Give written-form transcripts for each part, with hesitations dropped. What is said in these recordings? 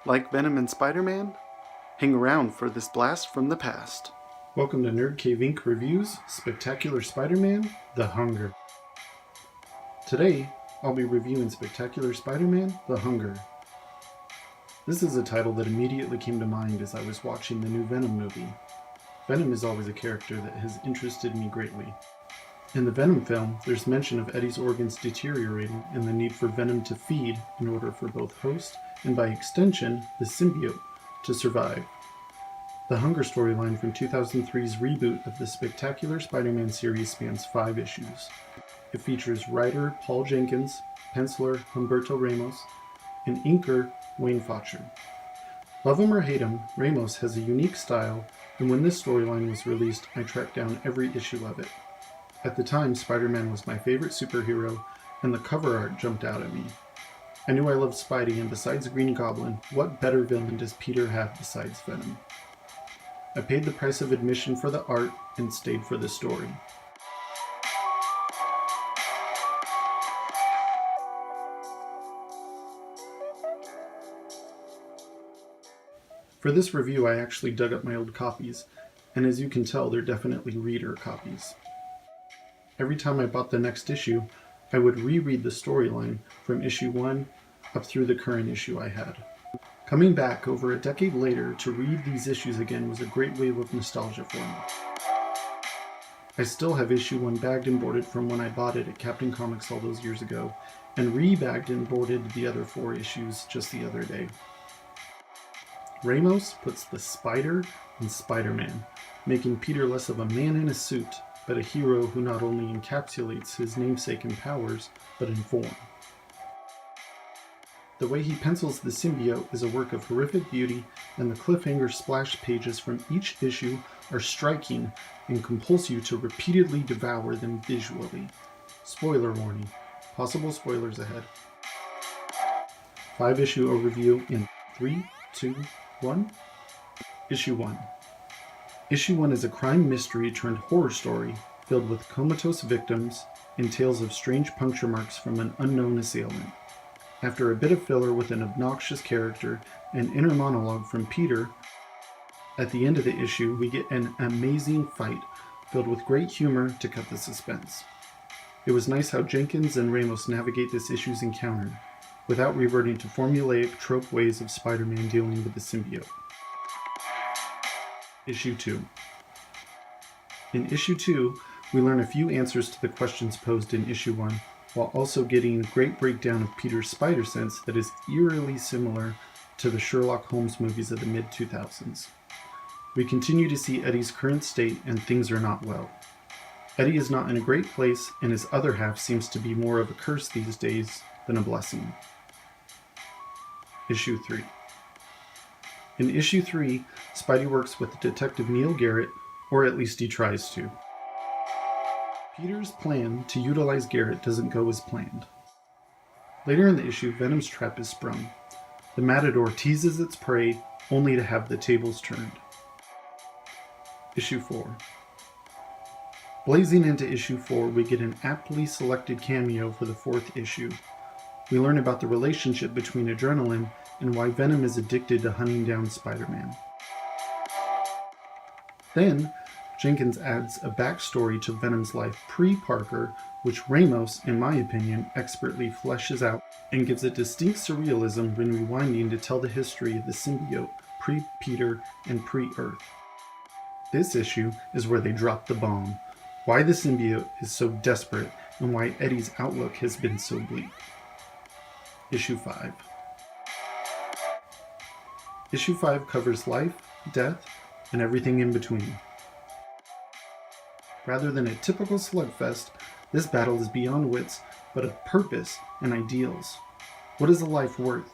Like Venom and Spider-Man? Hang around for this blast from the past. Welcome to Nerd Cave Inc. Reviews Spectacular Spider-Man: The Hunger. Today, I'll be reviewing Spectacular Spider-Man: The Hunger. This is a title that immediately came to mind as I was watching the new Venom movie. Venom is always a character that has interested me greatly. In the Venom film, there's mention of Eddie's organs deteriorating and the need for Venom to feed in order for both host and, by extension, the symbiote to survive. The Hunger storyline from 2003's reboot of the Spectacular Spider-Man series spans 5 issues. It features writer Paul Jenkins, penciler Humberto Ramos, and inker Wayne Faucher. Love him or hate him, Ramos has a unique style, and when this storyline was released, I tracked down every issue of it. At the time, Spider-Man was my favorite superhero, and the cover art jumped out at me. I knew I loved Spidey, and besides Green Goblin, what better villain does Peter have besides Venom? I paid the price of admission for the art and stayed for the story. For this review, I actually dug up my old copies, and as you can tell, they're definitely reader copies. Every time I bought the next issue, I would reread the storyline from issue 1 up through the current issue I had. Coming back over a decade later to read these issues again was a great wave of nostalgia for me. I still have issue 1 bagged and boarded from when I bought it at Captain Comics all those years ago, and re-bagged and boarded the other 4 issues just the other day. Ramos puts the spider in Spider-Man, making Peter less of a man in a suit, but a hero who not only encapsulates his namesake in powers, but in form. The way he pencils the symbiote is a work of horrific beauty, and the cliffhanger splash pages from each issue are striking and compels you to repeatedly devour them visually. Spoiler warning. Possible spoilers ahead. 5-issue overview in 3, 2, 1. Issue 1. Issue 1 is a crime mystery turned horror story filled with comatose victims and tales of strange puncture marks from an unknown assailant. After a bit of filler with an obnoxious character and inner monologue from Peter, at the end of the issue we get an amazing fight filled with great humor to cut the suspense. It was nice how Jenkins and Ramos navigate this issue's encounter without reverting to formulaic trope ways of Spider-Man dealing with the symbiote. Issue 2. In Issue 2, we learn a few answers to the questions posed in Issue 1, while also getting a great breakdown of Peter's spider sense that is eerily similar to the Sherlock Holmes movies of the mid-2000s. We continue to see Eddie's current state, and things are not well. Eddie is not in a great place, and his other half seems to be more of a curse these days than a blessing. Issue 3. In Issue 3, Spidey works with Detective Neil Garrett, or at least he tries to. Peter's plan to utilize Garrett doesn't go as planned. Later in the issue, Venom's trap is sprung. The Matador teases its prey, only to have the tables turned. Issue 4. Blazing into Issue 4, we get an aptly selected cameo for the 4th issue. We learn about the relationship between adrenaline and why Venom is addicted to hunting down Spider-Man. Then, Jenkins adds a backstory to Venom's life pre-Parker, which Ramos, in my opinion, expertly fleshes out and gives a distinct surrealism when rewinding to tell the history of the symbiote pre-Peter and pre-Earth. This issue is where they drop the bomb, why the symbiote is so desperate and why Eddie's outlook has been so bleak. Issue 5. Issue 5 covers life, death, and everything in between. Rather than a typical slugfest, this battle is beyond wits, but of purpose and ideals. What is a life worth,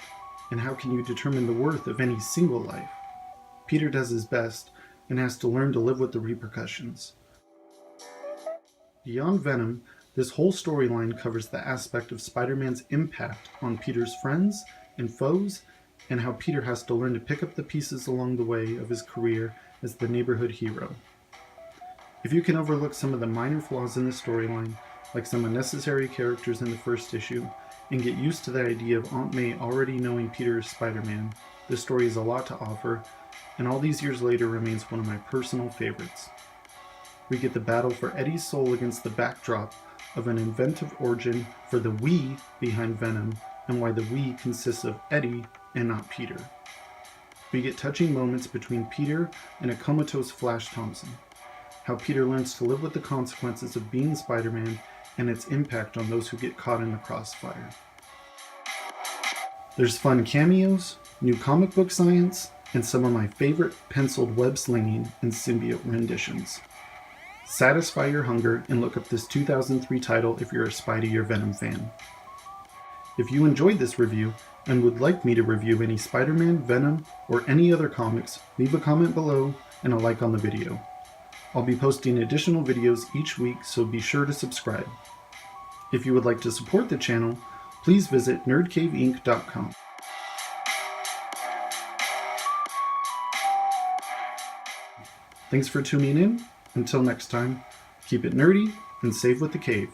and how can you determine the worth of any single life? Peter does his best, and has to learn to live with the repercussions. Beyond Venom, this whole storyline covers the aspect of Spider-Man's impact on Peter's friends and foes, and how Peter has to learn to pick up the pieces along the way of his career as the neighborhood hero. If you can overlook some of the minor flaws in the storyline, like some unnecessary characters in the first issue, and get used to the idea of Aunt May already knowing Peter is Spider-Man, this story has a lot to offer, and all these years later remains one of my personal favorites. We get the battle for Eddie's soul against the backdrop of an inventive origin for the we behind Venom, and why the we consists of Eddie and not Peter. We get touching moments between Peter and a comatose Flash Thompson, how Peter learns to live with the consequences of being Spider-Man and its impact on those who get caught in the crossfire. There's fun cameos, new comic book science, and some of my favorite penciled web slinging and symbiote renditions. Satisfy your hunger and look up this 2003 title if you're a Spidey or Venom fan. If you enjoyed this review and would like me to review any Spider-Man, Venom, or any other comics, leave a comment below and a like on the video. I'll be posting additional videos each week, so be sure to subscribe. If you would like to support the channel, please visit nerdcaveinc.com. Thanks for tuning in. Until next time, keep it nerdy and save with the cave.